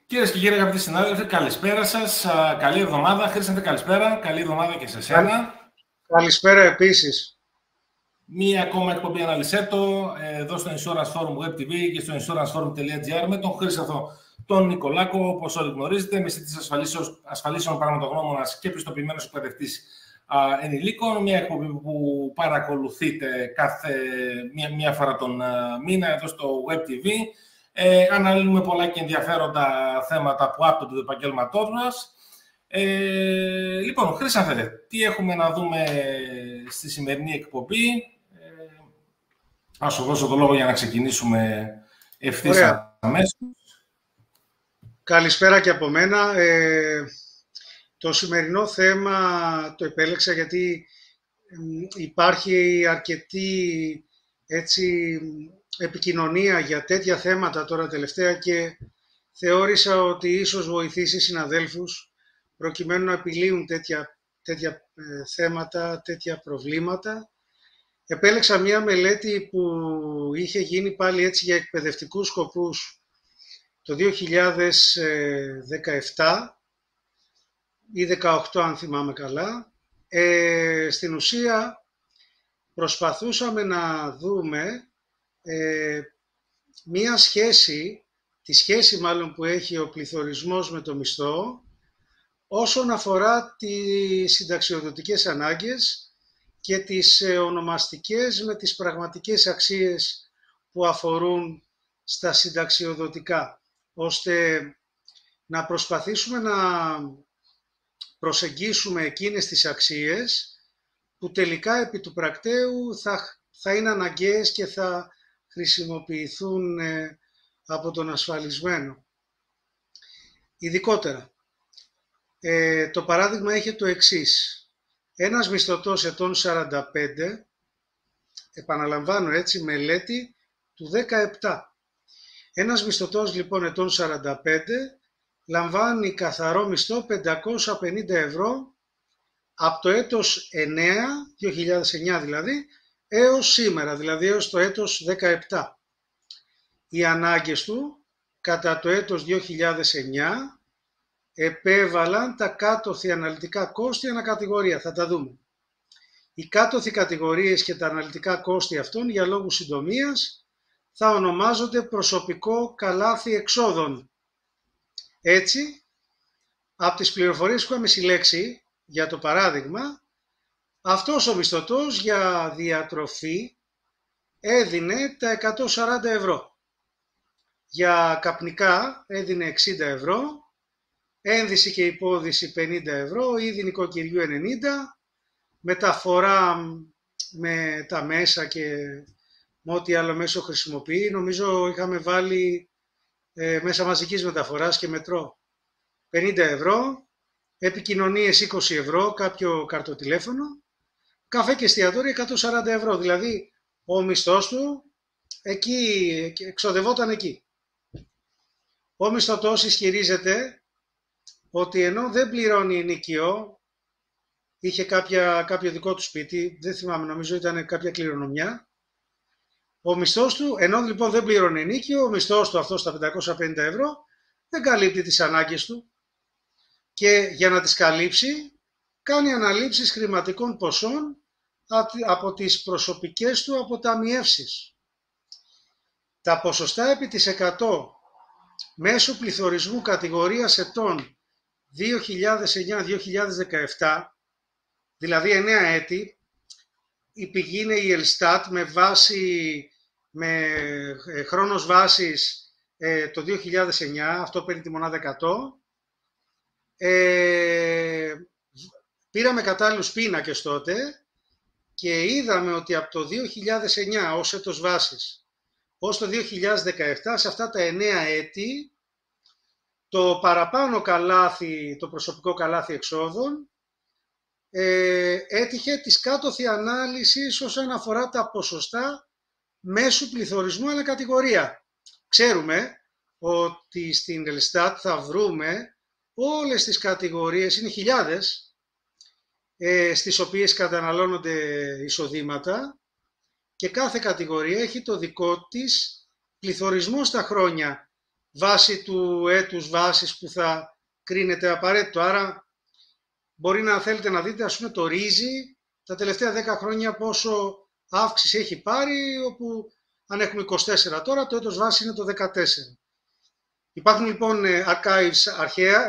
Κυρίες και κύριοι, αγαπητοί συνάδελφοι, καλησπέρα σας. Καλή εβδομάδα. Χρήσταθε, καλησπέρα. Καλή εβδομάδα και σε σένα. Καλησπέρα επίσης. Μία ακόμα εκπομπή Αναλυσέτο εδώ στο Insurance Forum Web TV και στο insuranceforum.gr με τον Χρήσταθο τον Νικολάκο. Όπως όλοι γνωρίζετε, μεσητής ασφαλίσεων πραγματογνώμονας και πιστοποιημένος εκπαιδευτής ενηλίκων. Μια εκπομπή που παρακολουθείτε μία φορά τον μήνα εδώ στο Web TV. Αναλύουμε πολλά και ενδιαφέροντα θέματα που άπτονται του επαγγέλματός μας. Λοιπόν, Χρήσταθε, τι έχουμε να δούμε στη σημερινή εκπομπή? Ας σου δώσω το λόγο για να ξεκινήσουμε ευθύς αμέσως. Καλησπέρα και από μένα. Το σημερινό θέμα το επέλεξα γιατί υπάρχει αρκετή επικοινωνία για τέτοια θέματα τώρα τελευταία και θεώρησα ότι ίσως βοηθήσει συναδέλφους προκειμένου να επιλύουν τέτοια θέματα, τέτοια προβλήματα. Επέλεξα μία μελέτη που είχε γίνει πάλι έτσι για εκπαιδευτικούς σκοπούς το 2017 ή 18 αν θυμάμαι καλά. Στην ουσία προσπαθούσαμε να δούμε μία σχέση, τη σχέση μάλλον που έχει ο πληθωρισμός με το μισθό όσον αφορά τις συνταξιοδοτικές ανάγκες και τις ονομαστικές με τις πραγματικές αξίες που αφορούν στα συνταξιοδοτικά, ώστε να προσπαθήσουμε να προσεγγίσουμε εκείνες τις αξίες που τελικά επί του πρακτέου θα είναι αναγκαίες και θα χρησιμοποιηθούν από τον ασφαλισμένο. Ειδικότερα, το παράδειγμα έχει το εξής. Ένας μισθωτός ετών 45, επαναλαμβάνω έτσι, μελέτη του 17. Ένας μισθωτός λοιπόν ετών 45 λαμβάνει καθαρό μισθό 550 ευρώ από το έτος 2009 δηλαδή, έως σήμερα, δηλαδή έως το έτος 17. Οι ανάγκες του κατά το έτος 2009 επέβαλαν τα κάτωθι αναλυτικά κόστη ανακατηγορία. Θα τα δούμε. Οι κάτωθι κατηγορίες και τα αναλυτικά κόστη αυτών, για λόγους συντομίας, θα ονομάζονται προσωπικό καλάθι εξόδων. Έτσι, από τις πληροφορίες που είχαμε συλλέξει, για το παράδειγμα, αυτός ο μισθωτός για διατροφή έδινε τα 140 ευρώ. Για καπνικά έδινε 60 ευρώ. Ένδυση και υπόδυση 50 ευρώ, είδη νοικοκυριού 90, μεταφορά με τα μέσα και με ό,τι άλλο μέσο χρησιμοποιεί. Νομίζω είχαμε βάλει μέσα μαζικής μεταφοράς και μετρό 50 ευρώ, επικοινωνίες 20 ευρώ, κάποιο καρτοτηλέφωνο, καφέ και εστιατόρια 140 ευρώ. Δηλαδή ο μισθός του εκεί εξοδευόταν εκεί. Ο μισθωτός ισχυρίζεται ότι ενώ δεν πληρώνει ενοίκιο, είχε κάποιο δικό του σπίτι, δεν θυμάμαι, νομίζω ήταν κάποια κληρονομιά, ο μισθός του, ενώ λοιπόν δεν πληρώνει ενοίκιο, ο μισθός του αυτός στα 550 ευρώ δεν καλύπτει τις ανάγκες του και για να τις καλύψει κάνει αναλήψεις χρηματικών ποσών από τις προσωπικές του αποταμιεύσεις. Τα ποσοστά επί της 100 μέσω πληθωρισμού κατηγορίας ετών 2009-2017, δηλαδή 9 έτη, η πηγή είναι η Ελστάτ με χρόνος βάσης το 2009, αυτό παίρνει τη μονάδα 100. Πήραμε κατάλληλους πίνακες τότε και είδαμε ότι από το 2009 ως έτος βάσης ως το 2017, σε αυτά τα 9 έτη, το παραπάνω καλάθι, το προσωπικό καλάθι εξόδων, έτυχε της κάτωθι ανάλυσης όσον αφορά τα ποσοστά μέσου πληθωρισμού ανακατηγορία. Ξέρουμε ότι στην Ελστάτ θα βρούμε όλες τις κατηγορίες, είναι χιλιάδες, στις οποίες καταναλώνονται εισοδήματα και κάθε κατηγορία έχει το δικό της πληθωρισμό στα χρόνια βάσει του έτους βάσης που θα κρίνεται απαραίτητο. Άρα μπορεί να θέλετε να δείτε, ας πούμε, το ρύζι τα τελευταία 10 χρόνια πόσο αύξηση έχει πάρει, όπου αν έχουμε 24 τώρα, το έτος βάση είναι το 14. Υπάρχουν λοιπόν archives αρχαία,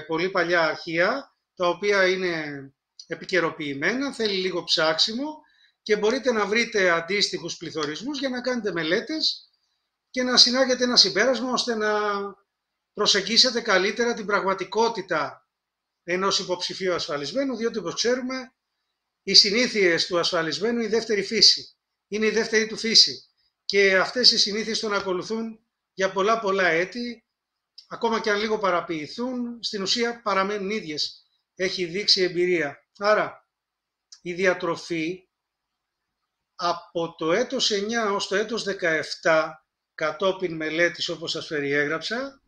πολύ παλιά αρχεία, τα οποία είναι επικαιροποιημένα, θέλει λίγο ψάξιμο και μπορείτε να βρείτε αντίστοιχους πληθωρισμούς για να κάνετε μελέτες και να συνάγετε ένα συμπέρασμα ώστε να προσεγγίσετε καλύτερα την πραγματικότητα ενός υποψηφίου ασφαλισμένου, διότι όπως ξέρουμε οι συνήθειες του ασφαλισμένου, η δεύτερη φύση, είναι η δεύτερη του φύση και αυτές οι συνήθειες τον ακολουθούν για πολλά έτη, ακόμα και αν λίγο παραποιηθούν, στην ουσία παραμένουν ίδιες, έχει δείξει εμπειρία. Άρα η διατροφή από το έτος 9 ως το έτος 17, κατόπιν μελέτης όπως σας περιέγραψα,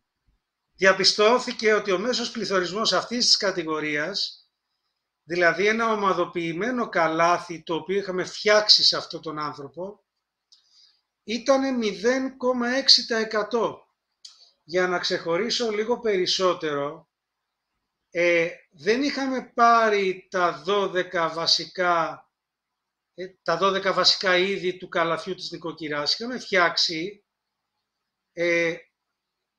διαπιστώθηκε ότι ο μέσος πληθωρισμός αυτής της κατηγορίας, δηλαδή ένα ομαδοποιημένο καλάθι το οποίο είχαμε φτιάξει σε αυτόν τον άνθρωπο, ήταν 0,6%. Για να ξεχωρίσω λίγο περισσότερο, δεν είχαμε πάρει τα 12 βασικά είδη του καλαθιού της νοικοκυράς. Είχαμε φτιάξει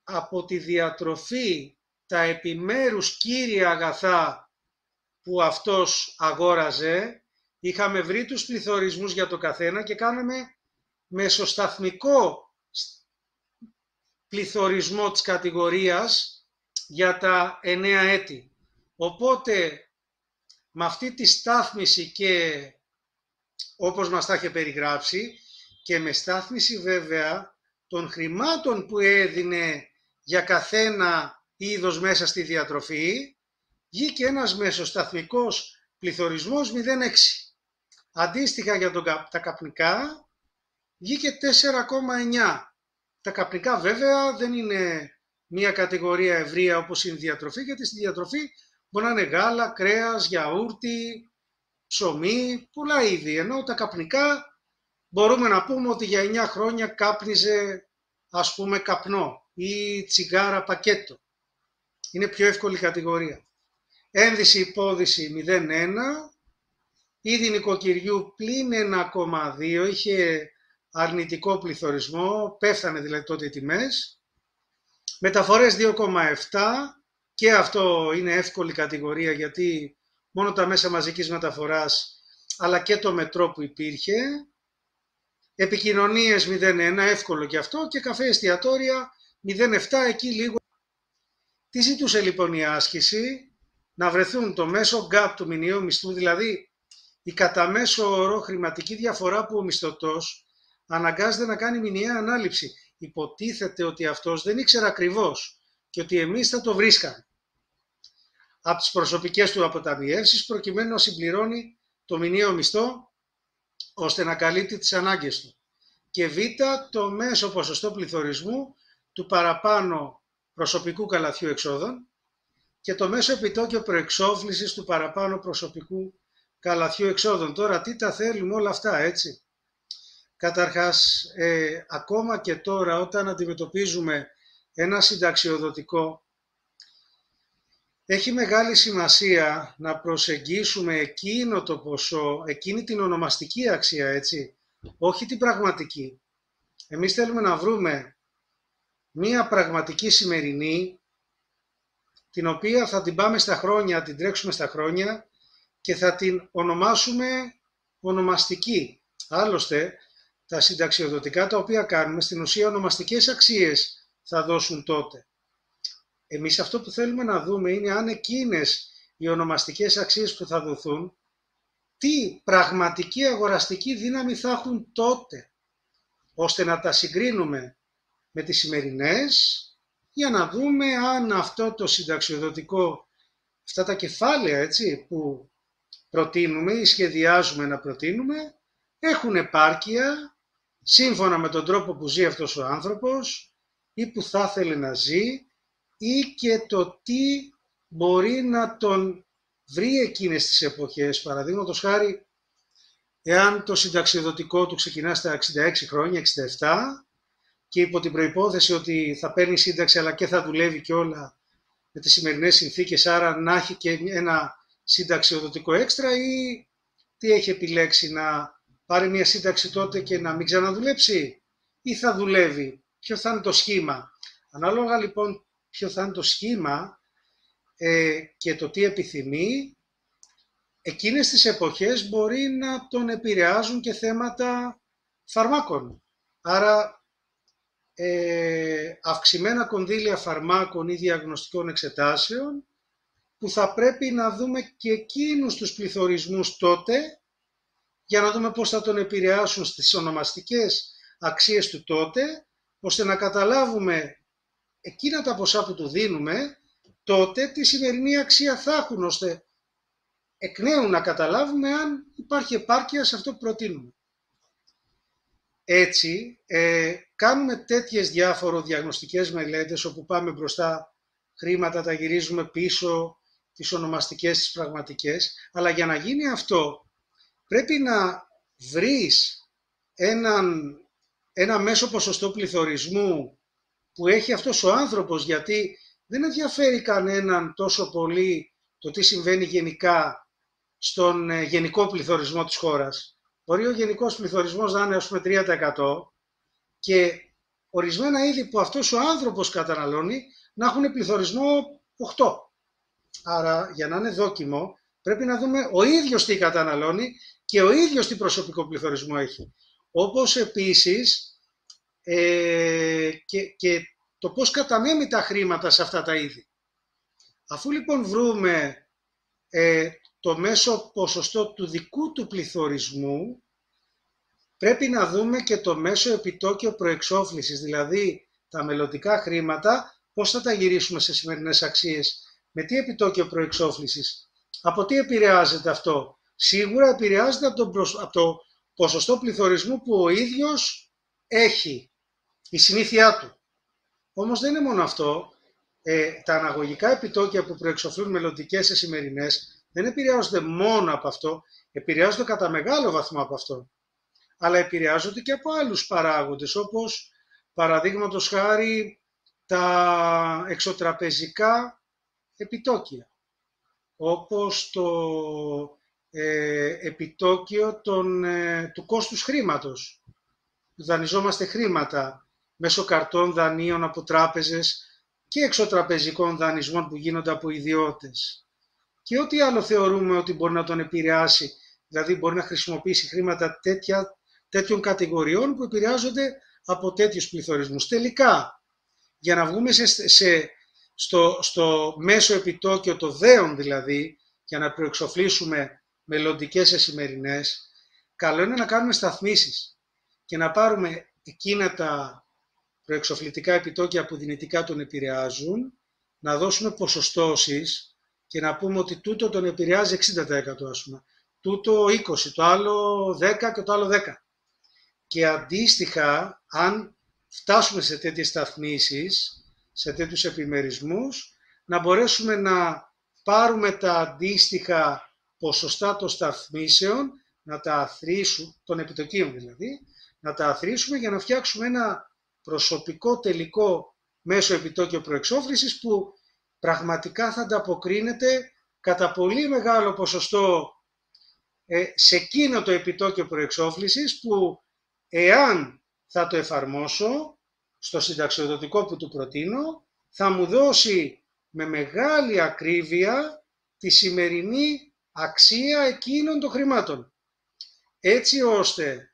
από τη διατροφή τα επιμέρους κύρια αγαθά που αυτός αγόραζε, είχαμε βρει τους πληθωρισμούς για το καθένα και κάναμε μεσοσταθμικό πληθωρισμό της κατηγορίας για τα 9 έτη. Οπότε με αυτή τη στάθμιση και όπως μας τα είχε περιγράψει και με στάθμιση βέβαια των χρημάτων που έδινε για καθένα είδος μέσα στη διατροφή, βγήκε ένας μεσοσταθμικός πληθωρισμός 0,6. Αντίστοιχα για τα καπνικά βγήκε 4,9. Τα καπνικά βέβαια δεν είναι μια κατηγορία ευρεία όπως είναι η διατροφή, γιατί στη διατροφή μπορεί να είναι γάλα, κρέας, γιαούρτι, ψωμί, πολλά είδη. Ενώ τα καπνικά μπορούμε να πούμε ότι για 9 χρόνια κάπνιζε ας πούμε καπνό ή τσιγάρα πακέτο. Είναι πιο εύκολη κατηγορία. Ένδυση υπόδυση 0,1, είδη νοικοκυριού πλην 1,2, είχε αρνητικό πληθωρισμό, πέφτανε δηλαδή τότε οι τιμές. Μεταφορές 2,7 και αυτό είναι εύκολη κατηγορία γιατί μόνο τα μέσα μαζικής μεταφοράς αλλά και το μετρό που υπήρχε. Επικοινωνίες 0,1, εύκολο και αυτό, και καφέ εστιατόρια 0,7, εκεί λίγο. Τι ζητούσε λοιπόν η άσκηση? Να βρεθούν το μέσο gap του μηνιαίου μισθού, δηλαδή η κατά μέσο όρο χρηματική διαφορά που ο μισθωτός αναγκάζεται να κάνει μηνιαία ανάληψη. Υποτίθεται ότι αυτός δεν ήξερε ακριβώς και ότι εμείς θα το βρίσκαμε από τις προσωπικές του αποταμιεύσεις προκειμένου να συμπληρώνει το μηνιαίο μισθό ώστε να καλύπτει τις ανάγκες του. Και β, το μέσο ποσοστό πληθωρισμού του παραπάνω προσωπικού καλαθιού εξόδων και το μέσο επιτόκιο προεξόφλησης του παραπάνω προσωπικού καλαθιού εξόδων. Τώρα τι τα θέλουμε όλα αυτά, έτσι? Καταρχάς, ακόμα και τώρα όταν αντιμετωπίζουμε ένα συνταξιοδοτικό, έχει μεγάλη σημασία να προσεγγίσουμε εκείνο το ποσό, εκείνη την ονομαστική αξία, έτσι, όχι την πραγματική. Εμείς θέλουμε να βρούμε μία πραγματική σημερινή, την οποία θα την πάμε στα χρόνια, την τρέξουμε στα χρόνια και θα την ονομάσουμε ονομαστική. Άλλωστε, τα συνταξιοδοτικά τα οποία κάνουμε, στην ουσία ονομαστικές αξίες θα δώσουν τότε. Εμείς αυτό που θέλουμε να δούμε είναι αν εκείνες οι ονομαστικές αξίες που θα δοθούν, τι πραγματική αγοραστική δύναμη θα έχουν τότε, ώστε να τα συγκρίνουμε με τις σημερινές, για να δούμε αν αυτό το συνταξιοδοτικό, αυτά τα κεφάλαια, έτσι, που προτείνουμε ή σχεδιάζουμε να προτείνουμε, έχουν επάρκεια σύμφωνα με τον τρόπο που ζει αυτός ο άνθρωπος ή που θα ήθελε να ζει, ή και το τι μπορεί να τον βρει εκείνες τις εποχές. Παραδείγματος χάρη, εάν το συνταξιοδοτικό του ξεκινά στα 66 χρόνια, 67, και υπό την προϋπόθεση ότι θα παίρνει σύνταξη αλλά και θα δουλεύει και όλα με τις σημερινές συνθήκες, άρα να έχει και ένα συνταξιοδοτικό έξτρα, ή τι έχει επιλέξει, να πάρει μια σύνταξη τότε και να μην ξαναδουλέψει, ή θα δουλεύει, ποιο θα είναι το σχήμα. Ανάλογα λοιπόν ποιο θα είναι το σχήμα και το τι επιθυμεί, εκείνες τις εποχές μπορεί να τον επηρεάζουν και θέματα φαρμάκων. Άρα αυξημένα κονδύλια φαρμάκων ή διαγνωστικών εξετάσεων, που θα πρέπει να δούμε και εκείνους τους πληθωρισμούς τότε, για να δούμε πώς θα τον επηρεάσουν στις ονομαστικές αξίες του τότε, ώστε να καταλάβουμε εκείνα τα ποσά που του δίνουμε τότε τι σημερινή αξία θα έχουν, ώστε εκ νέου να καταλάβουμε αν υπάρχει επάρκεια σε αυτό που προτείνουμε. Έτσι, κάνουμε τέτοιες διάφορο διαγνωστικές μελέτες, όπου πάμε μπροστά χρήματα, τα γυρίζουμε πίσω, τις ονομαστικές, τις πραγματικές, αλλά για να γίνει αυτό πρέπει να βρεις ένα μέσο ποσοστό πληθωρισμού που έχει αυτός ο άνθρωπος, γιατί δεν ενδιαφέρει κανέναν τόσο πολύ το τι συμβαίνει γενικά στον γενικό πληθωρισμό της χώρας. Μπορεί ο γενικός πληθωρισμός να είναι, ας πούμε, 3% και ορισμένα είδη που αυτός ο άνθρωπος καταναλώνει να έχουν πληθωρισμό 8%. Άρα, για να είναι δόκιμο, πρέπει να δούμε ο ίδιος τι καταναλώνει και ο ίδιος τι προσωπικό πληθωρισμό έχει. Όπως επίσης και το πώς κατανέμει τα χρήματα σε αυτά τα είδη. Αφού λοιπόν βρούμε το μέσο ποσοστό του δικού του πληθωρισμού, πρέπει να δούμε και το μέσο επιτόκιο προεξόφλησης, δηλαδή τα μελλοντικά χρήματα, πώς θα τα γυρίσουμε σε σημερινές αξίες, με τι επιτόκιο προεξόφλησης, από τι επηρεάζεται αυτό. Σίγουρα επηρεάζεται από το ποσοστό πληθωρισμού που ο ίδιος έχει, η συνήθειά του. Όμως δεν είναι μόνο αυτό. Τα αναγωγικά επιτόκια που προεξοφλούν μελλοντικές σε σημερινές δεν επηρεάζονται μόνο από αυτό, επηρεάζονται κατά μεγάλο βαθμό από αυτό. Αλλά επηρεάζονται και από άλλους παράγοντες, όπως παραδείγματος χάρη τα εξωτραπεζικά επιτόκια, όπως το επιτόκιο του κόστους χρήματος. Δανειζόμαστε χρήματα μέσω καρτών δανείων από τράπεζες και εξωτραπεζικών δανεισμών που γίνονται από ιδιώτες. Και ό,τι άλλο θεωρούμε ότι μπορεί να τον επηρεάσει, δηλαδή μπορεί να χρησιμοποιήσει χρήματα τέτοιων κατηγοριών που επηρεάζονται από τέτοιους πληθωρισμούς. Τελικά, για να βγούμε στο μέσο επιτόκιο, το δέον δηλαδή, για να προεξοφλήσουμε μελλοντικές σε σημερινές, καλό είναι να κάνουμε σταθμίσεις και να πάρουμε εκείνα τα προεξοφλητικά επιτόκια που δυνητικά τον επηρεάζουν, να δώσουμε ποσοστώσεις και να πούμε ότι τούτο τον επηρεάζει 60%, ας πούμε, τούτο 20%, το άλλο 10% και το άλλο 10%. Και αντίστοιχα, αν φτάσουμε σε τέτοιες σταθμίσεις, σε τέτοιους επιμερισμούς, να μπορέσουμε να πάρουμε τα αντίστοιχα ποσοστά των σταθμίσεων, να τα αθροίσουμε, των επιτοκίων δηλαδή, να τα αθροίσουμε για να φτιάξουμε ένα προσωπικό τελικό μέσο επιτόκιο προεξόφλησης που πραγματικά θα ανταποκρίνεται κατά πολύ μεγάλο ποσοστό σε εκείνο το επιτόκιο προεξόφλησης που, εάν θα το εφαρμόσω στο συνταξιοδοτικό που του προτείνω, θα μου δώσει με μεγάλη ακρίβεια τη σημερινή αξία εκείνων των χρημάτων. Έτσι ώστε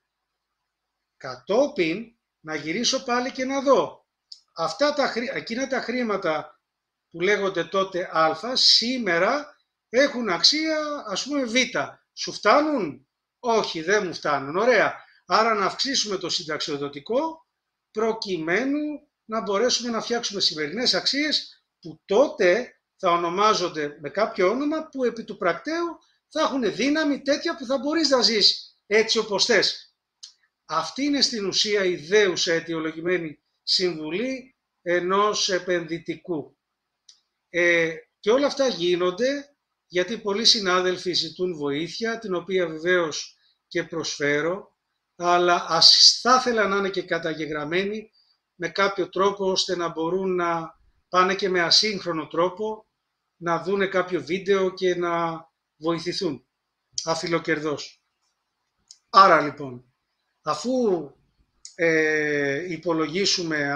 κατόπιν να γυρίσω πάλι και να δω εκείνα τα χρήματα που λέγονται τότε α, σήμερα έχουν αξία ας πούμε β. Σου φτάνουν? Όχι, δεν μου φτάνουν. Ωραία. Άρα να αυξήσουμε το συνταξιοδοτικό προκειμένου να μπορέσουμε να φτιάξουμε σημερινές αξίες που τότε θα ονομάζονται με κάποιο όνομα που επί του πρακτέου θα έχουν δύναμη τέτοια που θα μπορείς να ζεις έτσι όπως θες. Αυτή είναι στην ουσία η δέουσα αιτιολογημένη συμβουλή ενός επενδυτικού. Και όλα αυτά γίνονται γιατί πολλοί συνάδελφοι ζητούν βοήθεια, την οποία βεβαίως και προσφέρω, αλλά θα ήθελα να είναι και καταγεγραμμένη με κάποιο τρόπο ώστε να μπορούν να πάνε και με ασύγχρονο τρόπο να δούνε κάποιο βίντεο και να βοηθηθούν αφιλοκερδώς. Άρα λοιπόν, αφού υπολογίσουμε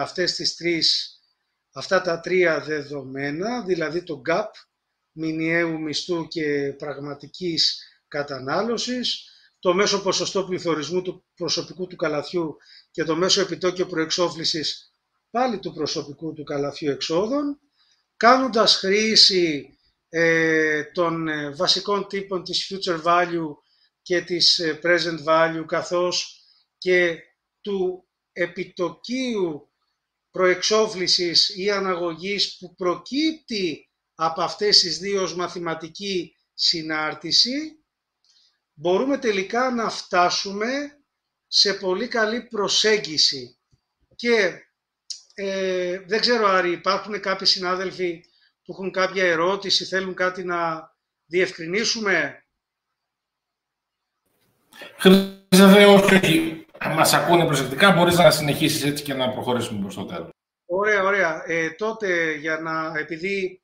αυτά τα τρία δεδομένα, δηλαδή το gap μηνιαίου μισθού και πραγματικής κατανάλωσης, το μέσο ποσοστό πληθωρισμού του προσωπικού του καλαθιού και το μέσο επιτόκιο προεξόφλησης πάλι του προσωπικού του καλαθιού εξόδων, κάνοντας χρήση των βασικών τύπων της future value και της present value, καθώς και του επιτοκίου προεξόφλησης ή αναγωγής που προκύπτει από αυτές τις δύο ως μαθηματική συνάρτηση, μπορούμε τελικά να φτάσουμε σε πολύ καλή προσέγγιση. Και δεν ξέρω, Άρη, υπάρχουν κάποιοι συνάδελφοι που έχουν κάποια ερώτηση, θέλουν κάτι να διευκρινίσουμε? Χρήστο, όχι. Μας ακούνε προσεκτικά, μπορείς να συνεχίσεις έτσι και να προχωρήσουμε προς το τέλος. Ωραία, ωραία. Τότε, επειδή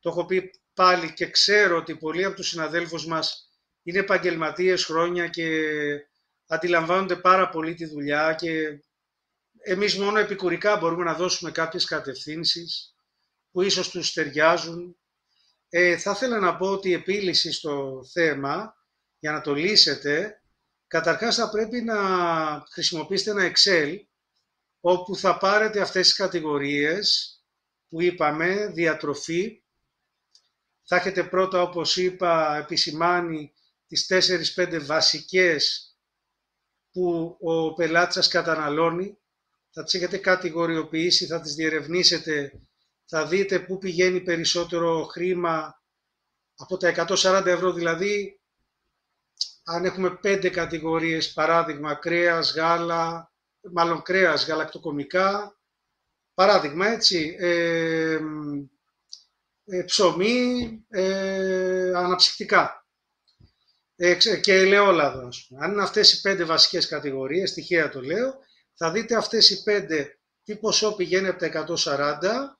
το έχω πει πάλι και ξέρω ότι πολλοί από τους συναδέλφους μας είναι επαγγελματίες χρόνια και αντιλαμβάνονται πάρα πολύ τη δουλειά και εμείς μόνο επικουρικά μπορούμε να δώσουμε κάποιες κατευθύνσεις που ίσως τους ταιριάζουν. Θα ήθελα να πω ότι η επίλυση στο θέμα, για να το λύσετε, καταρχάς θα πρέπει να χρησιμοποιήσετε ένα Excel, όπου θα πάρετε αυτές τις κατηγορίες που είπαμε, διατροφή. Θα έχετε πρώτα, όπως είπα, επισημάνει τις 4-5 βασικές που ο πελάτης σας καταναλώνει. Θα τις έχετε κατηγοριοποιήσει, θα τις διερευνήσετε, θα δείτε πού πηγαίνει περισσότερο χρήμα από τα 140 ευρώ, δηλαδή αν έχουμε 5 κατηγορίες, παράδειγμα κρέας, γάλα, κρέας, γαλακτοκομικά, παράδειγμα έτσι, ψωμί, αναψυκτικά και ελαιόλαδο. Αν είναι αυτές οι 5 βασικές κατηγορίες, τυχαία το λέω, θα δείτε αυτές οι 5 τι ποσό πηγαίνει από τα 140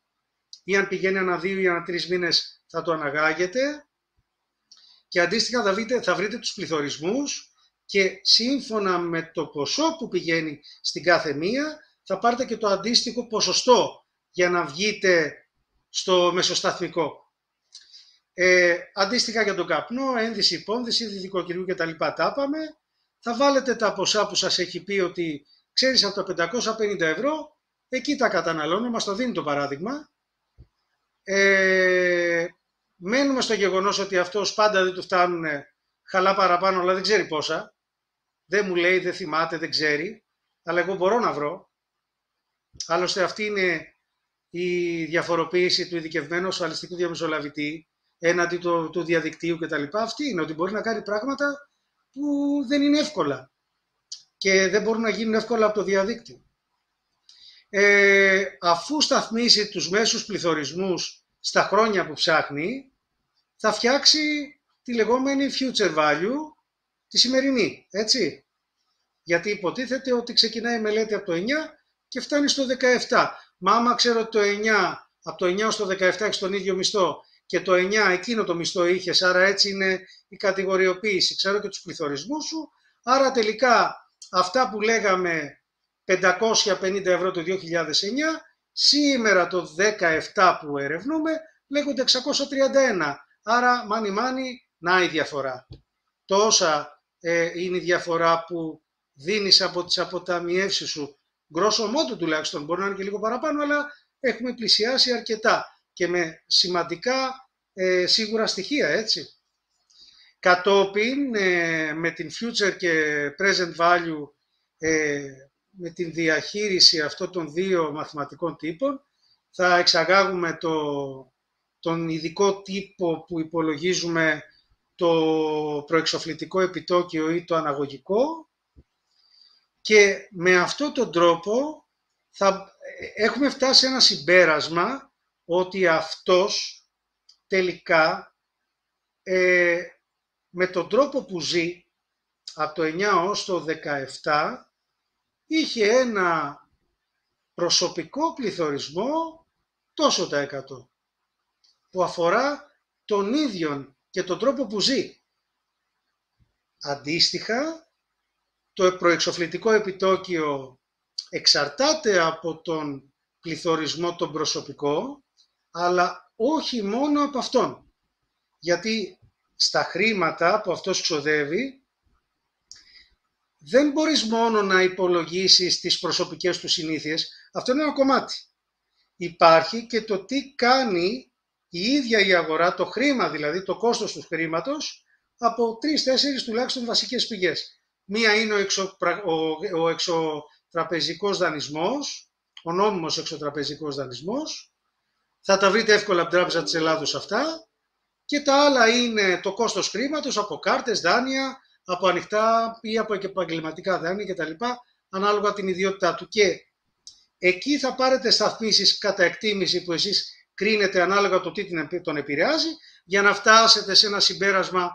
ή αν πηγαίνει ανά 2 ή ανά 3 μήνες θα το αναγάγετε και αντίστοιχα θα βρείτε τους πληθωρισμούς και σύμφωνα με το ποσό που πηγαίνει στην κάθε μία θα πάρετε και το αντίστοιχο ποσοστό για να βγείτε στο μεσοσταθμικό. Αντίστοιχα για τον καπνό, ένδυση, υπόνδυση, διδικοκυριού κτλ. Τα είπαμε. Θα βάλετε τα ποσά που σας έχει πει ότι ξέρεις από τα 550 ευρώ, εκεί τα καταναλώνω, μας το δίνει το παράδειγμα. Μένουμε στο γεγονός ότι αυτός πάντα δεν του φτάνουν, χαλά παραπάνω, αλλά δεν ξέρει πόσα. Δεν μου λέει, δεν θυμάται, δεν ξέρει, αλλά εγώ μπορώ να βρω. Άλλωστε αυτή είναι η διαφοροποίηση του ειδικευμένου ασφαλιστικού διαμεσολαβητή έναντι του διαδικτύου κτλ. Αυτή είναι ότι μπορεί να κάνει πράγματα που δεν είναι εύκολα και δεν μπορούν να γίνουν εύκολα από το διαδίκτυο. Αφού σταθμίσει τους μέσους πληθωρισμούς στα χρόνια που ψάχνει, θα φτιάξει τη λεγόμενη future value, τη σημερινή, έτσι. Γιατί υποτίθεται ότι ξεκινάει η μελέτη από το 9 και φτάνει στο 17. Μα άμα ξέρω ότι από το 9 στο 17 έχεις τον ίδιο μισθό και το 9 εκείνο το μισθό είχες, άρα έτσι είναι η κατηγοριοποίηση. Ξέρω και τους πληθωρισμούς σου, άρα τελικά αυτά που λέγαμε 550 ευρώ το 2009, σήμερα το 17 που ερευνούμε λέγονται 631. Άρα μάνι να η διαφορά. Τόσα είναι η διαφορά που δίνεις από τις αποταμιεύσεις σου. Γκρόσο μότο τουλάχιστον, μπορεί να είναι και λίγο παραπάνω, αλλά έχουμε πλησιάσει αρκετά και με σημαντικά σίγουρα στοιχεία, έτσι. Κατόπιν με την future και present value, με την διαχείριση αυτών των δύο μαθηματικών τύπων, θα εξαγάγουμε τον ειδικό τύπο που υπολογίζουμε το προεξοφλητικό επιτόκιο ή το αναγωγικό και με αυτόν τον τρόπο έχουμε φτάσει σε ένα συμπέρασμα ότι αυτός τελικά με τον τρόπο που ζει από το 9 ως το 17 είχε ένα προσωπικό πληθωρισμό τόσο τα 100, που αφορά τον ίδιο και τον τρόπο που ζει. Αντίστοιχα, το προεξοφλητικό επιτόκιο εξαρτάται από τον πληθωρισμό τον προσωπικό, αλλά όχι μόνο από αυτόν. Γιατί στα χρήματα που αυτός ξοδεύει, δεν μπορείς μόνο να υπολογίσεις τις προσωπικές του συνήθειες, αυτό είναι ένα κομμάτι. Υπάρχει και το τι κάνει η ίδια η αγορά, το χρήμα δηλαδή, το κόστος του χρήματος, από 3-4 τουλάχιστον βασικές πηγές. Μία είναι ο εξωτραπεζικός δανεισμός, ο νόμιμος εξωτραπεζικός δανεισμός, θα τα βρείτε εύκολα από την Τράπεζα της Ελλάδος αυτά, και τα άλλα είναι το κόστος χρήματος από κάρτες, δάνεια, από ανοιχτά ή από επαγγελματικά δάνεια κτλ. Ανάλογα την ιδιότητά του. Και εκεί θα πάρετε σταθμίσεις κατά εκτίμηση που εσείς κρίνετε ανάλογα το τι τον επηρεάζει, για να φτάσετε σε ένα συμπέρασμα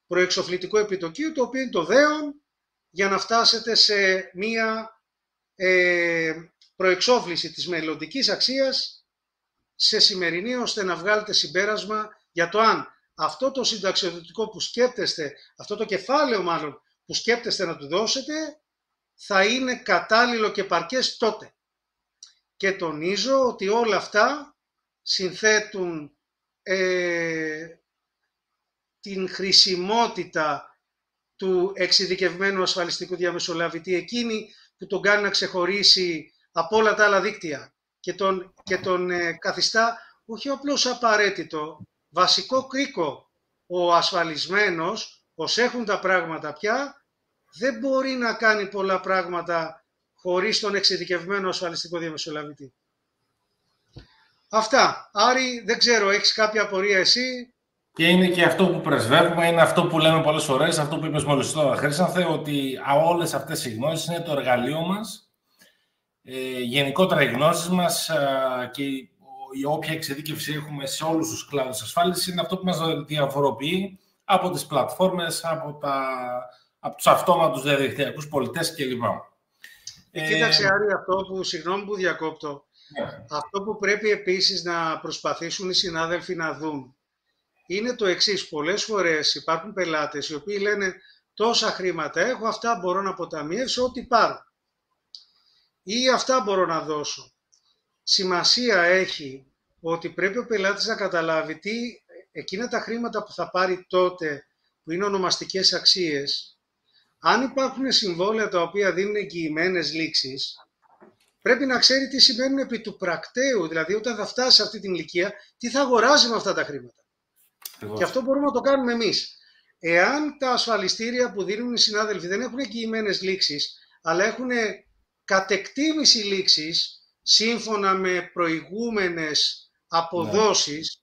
προεξοφλητικό επιτοκίου, το οποίο είναι το δέον, για να φτάσετε σε μία προεξόφληση της μελλοντικής αξίας σε σημερινή, ώστε να βγάλετε συμπέρασμα για το αν αυτό το συνταξιοδοτικό που σκέπτεστε, αυτό το κεφάλαιο μάλλον που σκέπτεστε να του δώσετε, θα είναι κατάλληλο και παρκές τότε. Και τονίζω ότι όλα αυτά συνθέτουν την χρησιμότητα του εξειδικευμένου ασφαλιστικού διαμεσολαβητή, εκείνη που τον κάνει να ξεχωρίσει από όλα τα άλλα δίκτυα και τον καθιστά όχι απλώς απαραίτητο, βασικό κρίκο. Ο ασφαλισμένος, ως έχουν τα πράγματα πια, δεν μπορεί να κάνει πολλά πράγματα χωρίς τον εξειδικευμένο ασφαλιστικό διαμεσολαβητή. Αυτά. Άρη, δεν ξέρω, έχεις κάποια απορία εσύ? Και είναι και αυτό που πρεσβεύουμε, είναι αυτό που λέμε πολλές φορές, αυτό που είπες μόλις τώρα, Χρήσανθε, ότι όλες αυτές οι γνώσεις είναι το εργαλείο μας, γενικότερα οι γνώσεις μας και η όποια εξειδίκευση έχουμε σε όλους τους κλάδους ασφάλισης είναι αυτό που μας διαφοροποιεί από τις πλατφόρμες, από τους αυτόματους διαδικτυακούς πολιτές κλπ. Κοίταξε, Άρη, αυτό που, συγγνώμη που διακόπτω, αυτό που πρέπει επίσης να προσπαθήσουν οι συνάδελφοι να δουν είναι το εξής. Πολλές φορές υπάρχουν πελάτες οι οποίοι λένε τόσα χρήματα έχω, αυτά μπορώ να αποταμιεύσω ό,τι πάρω ή αυτά μπορώ να δώσω. Σημασία έχει ότι πρέπει ο πελάτης να καταλάβει τι εκείνα τα χρήματα που θα πάρει τότε, που είναι ονομαστικές αξίες, αν υπάρχουν συμβόλαια τα οποία δίνουν εγγυημένες λήξεις, πρέπει να ξέρει τι σημαίνουν επί του πρακτέου, δηλαδή όταν θα φτάσει σε αυτή την ηλικία, τι θα αγοράζει με αυτά τα χρήματα. Και αυτό μπορούμε να το κάνουμε εμείς. Εάν τα ασφαλιστήρια που δίνουν οι συνάδελφοι δεν έχουν εγγυημένες λήξεις, αλλά έχουν κατεκτήμηση λήξης σύμφωνα με προηγούμενες αποδόσεις,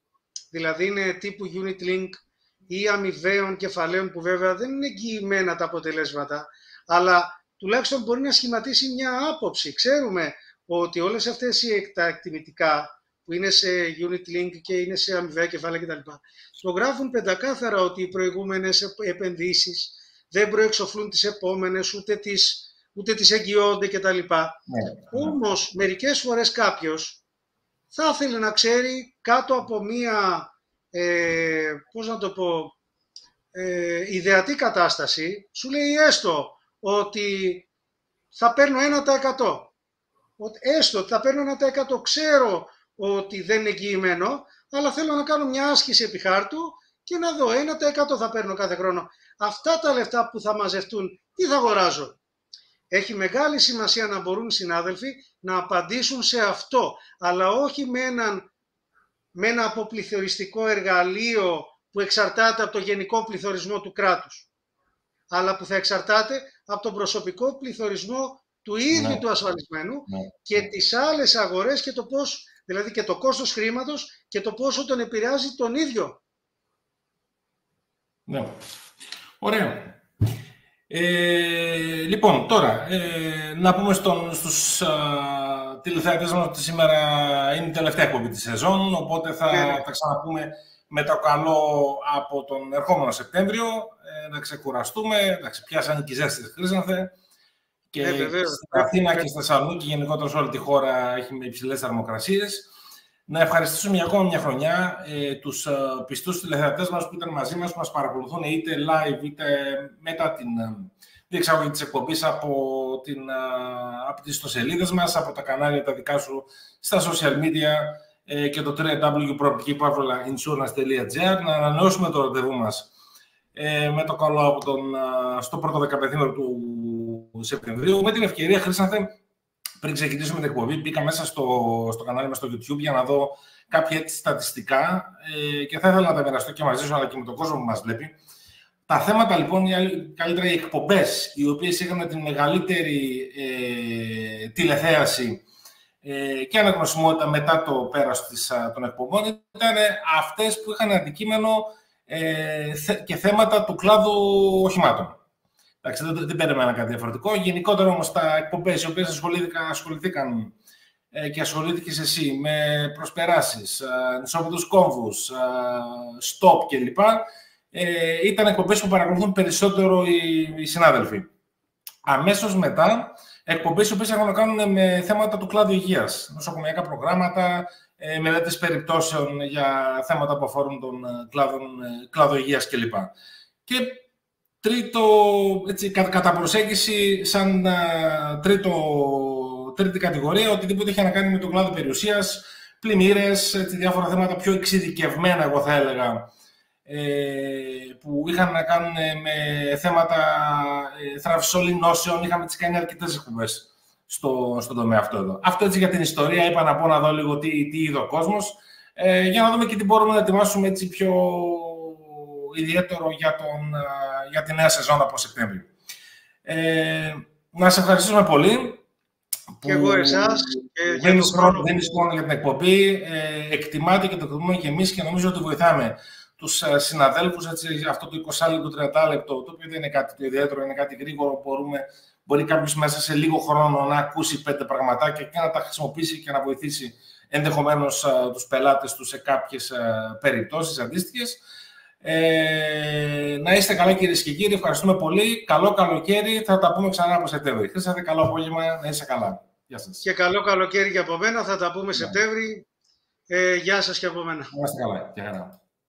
δηλαδή είναι τύπου unit link ή αμοιβαίων κεφαλαίων που βέβαια δεν είναι εγγυημένα τα αποτελέσματα, αλλά τουλάχιστον μπορεί να σχηματίσει μια άποψη. Ξέρουμε ότι όλες αυτές τα εκτιμητικά που είναι σε unit link και είναι σε αμοιβαία κεφάλαια κτλ. Το γράφουν πεντακάθαρα ότι οι προηγούμενες επενδύσεις δεν προεξοφλούν τις επόμενες, ούτε τις εγγυώνται κτλ. Όμως μερικές φορές κάποιος θα ήθελε να ξέρει κάτω από μία, πώς να το πω, ιδεατή κατάσταση, σου λέει έστω ότι θα παίρνω 1%. Έστω ότι θα παίρνω 1%, ξέρω ότι δεν είναι εγγυημένο, αλλά θέλω να κάνω μια άσκηση επί χάρτου και να δω 1% θα παίρνω κάθε χρόνο. Αυτά τα λεφτά που θα μαζευτούν, τι θα αγοράζω? Έχει μεγάλη σημασία να μπορούν οι συνάδελφοι να απαντήσουν σε αυτό, αλλά όχι με ένα αποπληθωριστικό εργαλείο που εξαρτάται από το γενικό πληθωρισμό του κράτους, αλλά που θα εξαρτάται από τον προσωπικό πληθωρισμό του ίδιου του ασφαλισμένου και τις άλλες αγορές και το πώς, δηλαδή και το κόστος χρήματος και το πόσο τον επηρεάζει τον ίδιο. Ναι. Ωραία. Λοιπόν, τώρα, να πούμε στους τηλεθεατές μας ότι σήμερα είναι η τελευταία εκπομπή της σεζόν, οπότε θα ξαναπούμε με το καλό από τον ερχόμενο Σεπτέμβριο, να ξεκουραστούμε, εντάξει, πιάσανε και οι ζέστες Χρήσανθε Και στην Αθήνα και στη Θεσσαλονίκη, γενικότερα σε όλη τη χώρα, έχει με υψηλές θερμοκρασίες. Να ευχαριστήσουμε για ακόμα μια χρονιά τους πιστούς τηλεθεατές μας που ήταν μαζί μας, που μας παρακολουθούν είτε live είτε μετά την διεξαγωγή της εκπομπής από τις ιστοσελίδες μας, από τα κανάλια τα δικά σου στα social media και το www.prooptiki.insurance.gr. Να ανανεώσουμε το ραντεβού μας με το καλό στο πρώτο 15 του Σεπτεμβρίου. Με την ευκαιρία, Χρήσανθε, πριν ξεκινήσουμε την εκπομπή, μπήκα μέσα στο κανάλι μας στο YouTube για να δω κάποια έτσι στατιστικά και θα ήθελα να τα μοιραστώ και μαζί σου, αλλά και με τον κόσμο που μας βλέπει. Τα θέματα, λοιπόν, καλύτερα οι εκπομπές, οι οποίες είχαν την μεγαλύτερη τηλεθέαση και αναγνωσιμότητα μετά το πέρας των εκπομπών, ήταν αυτές που είχαν αντικείμενο και θέματα του κλάδου οχημάτων. Εντάξει, δεν περίμενα κάτι διαφορετικό. Γενικότερα όμως τα εκπομπές οι οποίες ασχοληθήκαν και ασχολήθηκες εσύ με προσπεράσεις, νησόπιτους κόμβους, stop κλπ. Ήταν εκπομπές που παρακολουθούν περισσότερο οι συνάδελφοι. Αμέσως μετά, εκπομπές οι οποίες έχουν να κάνουν με θέματα του κλάδου υγείας, νοσοκομιακά προγράμματα, μελέτες περιπτώσεων για θέματα που αφορούν τον κλάδο υγείας κλπ. Και τρίτο, έτσι, κατά προσέγγιση, σαν τρίτη κατηγορία, οτιδήποτε είχε να κάνει με τον κλάδο περιουσίας, πλημμύρες, διάφορα θέματα πιο εξειδικευμένα, εγώ θα έλεγα, που είχαν να κάνουν με θέματα θραυσολινώσεων. Είχαμε κάνει αρκετές εκπομπές στον τομέα αυτό εδώ. Αυτό έτσι για την ιστορία, είπα να πω να δω λίγο τι είδε ο κόσμος, για να δούμε και τι μπορούμε να ετοιμάσουμε έτσι πιο ιδιαίτερο για τη νέα σεζόν από Σεπτέμβριο. Να σε ευχαριστήσουμε πολύ. Και εγώ εσάς. Δίνεις χρόνο για την εκπομπή. Εκτιμάται και το εκτιμούμε και εμείς και νομίζω ότι βοηθάμε τους συναδέλφους. Έτσι, αυτό το 20 λεπτό, 30 λεπτό, το οποίο δεν είναι κάτι το ιδιαίτερο, είναι κάτι γρήγορο. Μπορεί κάποιος μέσα σε λίγο χρόνο να ακούσει 5 πραγματάκια και να τα χρησιμοποιήσει και να βοηθήσει ενδεχομένως τους πελάτες του σε κάποιες περιπτώσεις αντίστοιχες. Να είστε καλά, κυρίες και κύριοι. Ευχαριστούμε πολύ. Καλό καλοκαίρι. Θα τα πούμε ξανά από Σεπτέμβρη. Χρήσατε, καλό απόγευμα. Να είστε καλά. Γεια σας. Και καλό καλοκαίρι και από μένα. Θα τα πούμε Σεπτέμβρη. Γεια σας και από μένα. Να είστε καλά. Γεια χαρά.